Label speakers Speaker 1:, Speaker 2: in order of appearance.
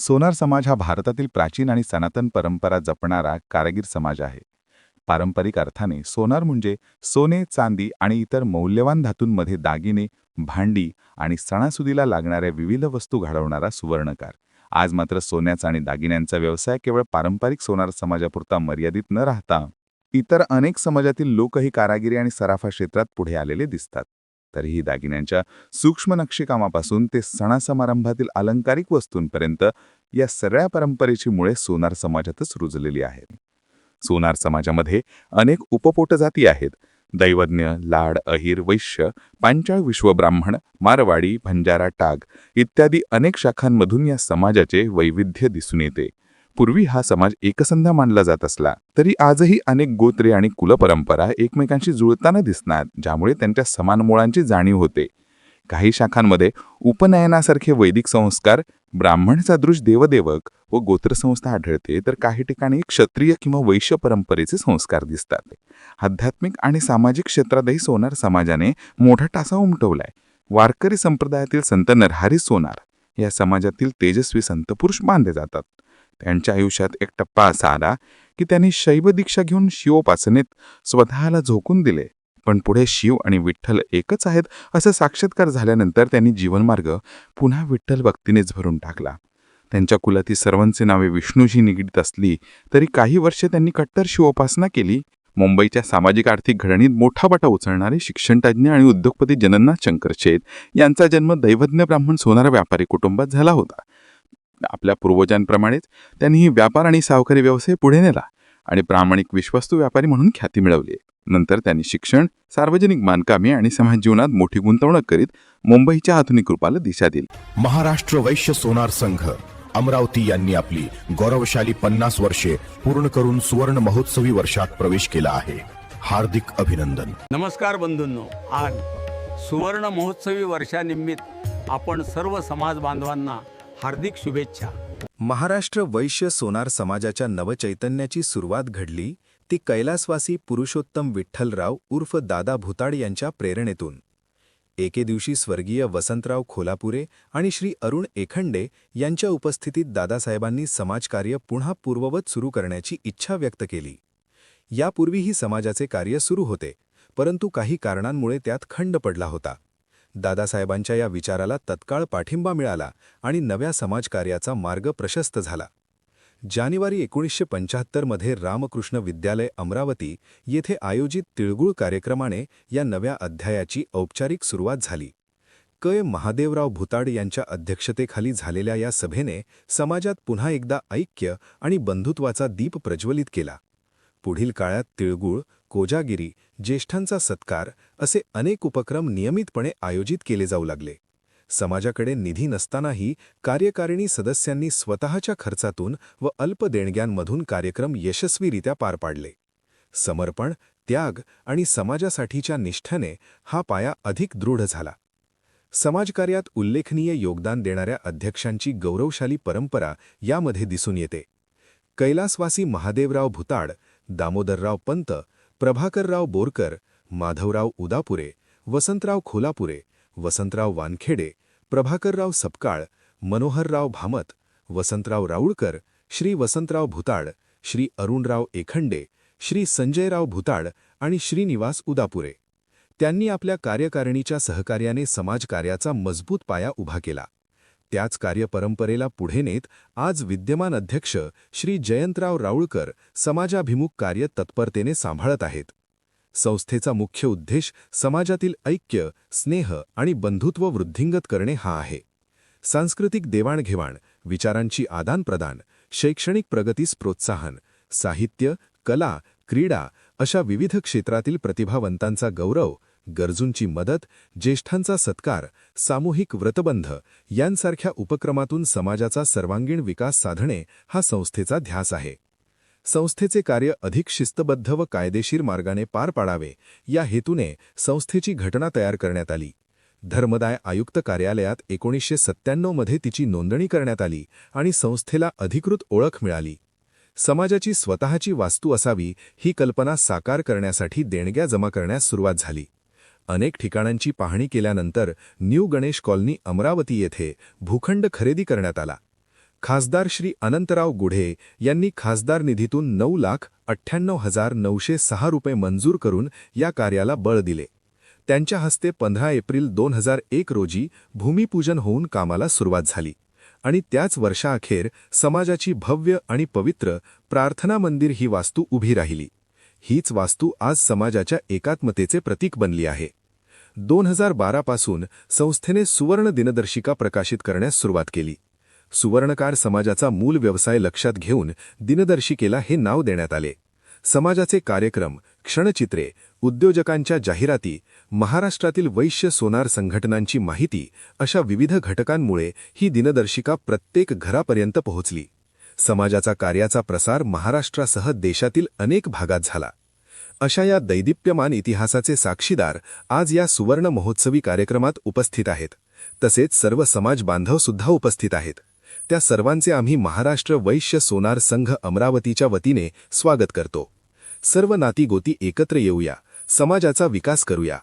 Speaker 1: सोनार समाज हा भारतातील प्राचीन आणि सनातन परंपरा जपणारा कारागीर समाज आहे. पारंपरिक अर्थाने सोनार म्हणजे सोने, चांदी आणि इतर मौल्यवान धातूंमध्ये दागिने, भांडी आणि सणासुदीला लागणाऱ्या विविध वस्तू घडवणारा सुवर्णकार. आज मात्र सोन्याचा आणि दागिन्यांचा व्यवसाय केवळ पारंपरिक सोनार समाजापुरता मर्यादित न राहता इतर अनेक समाजातील लोकही कारागिरी आणि सराफा क्षेत्रात पुढे आलेले दिसतात. तरीही दागिन्यांच्या सूक्ष्म नक्षीकामापासून ते सणासमारंभातील अलंकारिक वस्तूंपर्यंत या सगळ्या परंपरेची मुळे सोनार समाजातच रुजलेली आहेत. सोनार समाजामध्ये अनेक उपपोटजाती आहेत. दैवज्ञ, लाड, अहिर, वैश्य, पांचाळ, विश्वब्राह्मण, मारवाडी, बंजारा, टाग इत्यादी अनेक शाखांमधून या समाजाचे वैविध्य दिसून येते. पूर्वी हा समाज एकसंध मानला जात असला तरी आजही अनेक गोत्रे आणि कुलपरंपरा एकमेकांशी जुळताना दिसतात, ज्यामुळे त्यांच्या समान मुळांची जाणीव होते. काही शाखांमध्ये उपनयनासारखे वैदिक संस्कार, ब्राह्मण सदृश देवदेवक व गोत्रसंस्था आढळते, तर काही ठिकाणी क्षत्रिय किंवा वैश्य परंपरेचे संस्कार दिसतात. आध्यात्मिक आणि सामाजिक क्षेत्रातही सोनार समाजाने मोठा टासा उमटवलाय. वारकरी संप्रदायातील संत नरहरी सोनार या समाजातील तेजस्वी संतपुरुष मानले जातात. त्यांच्या आयुष्यात एक टप्पा असा आला की त्यांनी शैव दीक्षा घेऊन शिवोपासनेत स्वतःला झोकून दिले. पण पुढे शिव आणि विठ्ठल एकच आहेत असं साक्षात्कार झाल्यानंतर त्यांनी जीवनमार्ग पुन्हा विठ्ठल भक्तीनेच भरून टाकला. त्यांच्या कुलातील सर्वांची नावे विष्णूशी निगडीत असली तरी काही वर्षे त्यांनी कट्टर शिवोपासना केली. मुंबईच्या सामाजिक आर्थिक घडणीत मोठा वाटा उचलणारे शिक्षणतज्ज्ञ आणि उद्योगपती जगन्नाथ शंकरशेठ यांचा जन्म दैवज्ञ ब्राह्मण सोनार व्यापारी कुटुंबात झाला होता. आपल्या पूर्वजांप्रमाणेच त्यांनीही व्यापार आणि सावकारी व्यवसाय पुढे नेला आणि प्रामाणिक विश्वस्तू व्यापारी म्हणून ख्याती मिळवली. नंतर त्यांनी शिक्षण, सार्वजनिक बांधकामे आणि समाज जीवनात मोठी गुंतवणूक करीत मुंबईच्या आधुनिक रूपाला दिशा दिली.
Speaker 2: महाराष्ट्र वैश्य सोनार संघ अमरावती यांनी आपली गौरवशाली 50 वर्षे पूर्ण करून सुवर्ण महोत्सवी वर्षात प्रवेश केला आहे. हार्दिक अभिनंदन.
Speaker 3: नमस्कार बंधूंनो, आज सुवर्ण महोत्सवी वर्षानिमित्त आपण सर्व समाज बांधवांना हार्दिक शुभेच्छा.
Speaker 4: महाराष्ट्र वैश्य सोनार समाजाच्या नवचैतन्याची सुरुवात घडली ती कैलासवासी पुरुषोत्तम विठ्ठलराव उर्फ दादा भुताड यांच्या प्रेरणेतून. एके दिवशी स्वर्गीय वसंतराव खोलापुरे आणि श्री अरुण एखंडे यांच्या उपस्थितीत दादासाहेबांनी समाजकार्य पुन्हा पूर्ववत सुरू करण्याची इच्छा व्यक्त केली. यापूर्वीही समाजाचे कार्य सुरू होते, परंतु काही कारणांमुळे त्यात खंड पडला होता. दादासाहेबांच्या या विचाराला तत्काळ पाठिंबा मिळाला आणि नव्या समाजकार्याचा मार्ग प्रशस्त झाला. जानेवारी 1975 मध्ये रामकृष्ण विद्यालय अमरावती येथे आयोजित तिळगुळ कार्यक्रमाने या नव्या अध्यायाची औपचारिक सुरुवात झाली. महादेवराव भुताड यांच्या अध्यक्षतेखाली झालेल्या या सभेने समाजात पुन्हा एकदा ऐक्य आणि बंधुत्वाचा दीप प्रज्वलित केला. पुढील काळात तिळगुळ, कोजागिरी, ज्येष्ठांचा सत्कार असे अनेक उपक्रम नियमितपणे आयोजित केले जाऊ लागले. समाजाकडे निधी नसतानाही कार्यकारिणी सदस्यांनी स्वतःच्या खर्चातून व अल्प देणग्यांमधून कार्यक्रम यशस्वीरित्या पार पाडले. समर्पण, त्याग आणि समाजासाठीच्या निष्ठेने हा पाया अधिक दृढ झाला. समाजकार्यात उल्लेखनीय योगदान देणाऱ्या अध्यक्षांची गौरवशाली परंपरा यामध्ये दिसून येते. कैलासवासी महादेवराव भुताड, दामोदरराव पंत, प्रभाकरराव बोरकर, माधवराव उदापुरे, वसंतराव खोलापुरे, वसंतराव वानखेडे, प्रभाकरराव सपकाळ, मनोहरराव भामत, वसंतराव राऊळकर, श्री वसंतराव भुताड, श्री अरुणराव एखंडे, श्री संजयराव भुताड आणि श्रीनिवास उदापुरे. त्यांनी आपल्या कार्यकारिणीच्या सहकार्याने समाजकार्याचा मजबूत पाया उभा केला. त्याच कार्यपरंपरेला पुढे नेत आज विद्यमान अध्यक्ष श्री जयंतराव राऊळकर समाजाभिमुख कार्य तत्परतेने सांभाळत आहेत. संस्थेचा मुख्य उद्देश समाजातील ऐक्य, स्नेह आणि बंधुत्व वृद्धिंगत करणे हा आहे. सांस्कृतिक देवाणघेवाण, विचारांची आदानप्रदान, शैक्षणिक प्रगतीस प्रोत्साहन, साहित्य, कला, क्रीडा अशा विविध क्षेत्रातील प्रतिभावंतांचा गौरव, गरजूंची मदत, ज्येष्ठांचा सत्कार, सामूहिक व्रतबंध यांसारख्या उपक्रमातून समाजाचा सर्वांगीण विकास साधणे हा संस्थेचा ध्यास आहे. संस्थेचे कार्य अधिक शिस्तबद्ध व कायदेशीर मार्गाने पार पाडावे या हेतूने संस्थेची घटना तयार करण्यात आली. धर्मदाय आयुक्त कार्यालयात 1997 मध्ये तिची नोंदणी करण्यात आली आणि संस्थेला अधिकृत ओळख मिळाली. समाजाची स्वतःची वास्तू असावी ही कल्पना साकार करण्यासाठी देणग्या जमा करण्यास सुरुवात झाली. अनेक ठिकाणांची पाहणी केल्यानंतर न्यू गणेश कॉलनी अमरावती येथे भूखंड खरेदी करण्यात आला. खासदार श्री अनंतराव गुढे यांनी खासदार निधीतून 9,98,906 रुपये मंजूर करून या कार्याला बळ दिले. त्यांच्या हस्ते 15 एप्रिल 2001 रोजी भूमिपूजन होऊन कामाला सुरुवात झाली आणि त्याच वर्षाअखेर समाजाची भव्य आणि पवित्र प्रार्थना मंदिर ही वास्तू उभी राहिली. हीच वास्तू आज समाजाच्या एकात्मतेचे प्रतीक बनली आहे. 2012 पासून संस्थेने सुवर्ण दिनदर्शिका प्रकाशित करण्यास सुरुवात केली. सुवर्णकार समाजाचा मूल व्यवसाय लक्षात घेऊन दिनदर्शिकेला हे नाव देण्यात आले. समाजाचे कार्यक्रम, क्षणचित्रे, उद्योजकांच्या जाहिराती, महाराष्ट्रातील वैश्य सोनार संघटनांची माहिती अशा विविध घटकांमुळे ही दिनदर्शिका प्रत्येक घरापर्यंत पोहोचली. समाजाचा कार्याचा प्रसार महाराष्ट्रासह देशातील अनेक भागात झाला. अशा या दैदिप्यमान इतिहासाचे साक्षीदार आज या सुवर्ण महोत्सवी कार्यक्रमात उपस्थित आहेत. तसेच सर्व समाज बांधव सुद्धा उपस्थित आहेत. त्या सर्वांचे आम्ही महाराष्ट्र वैश्य सोनार संघ अमरावतीच्या वतीने स्वागत करतो. सर्व नाती गोती एकत्र येऊया, समाजाचा विकास करूया.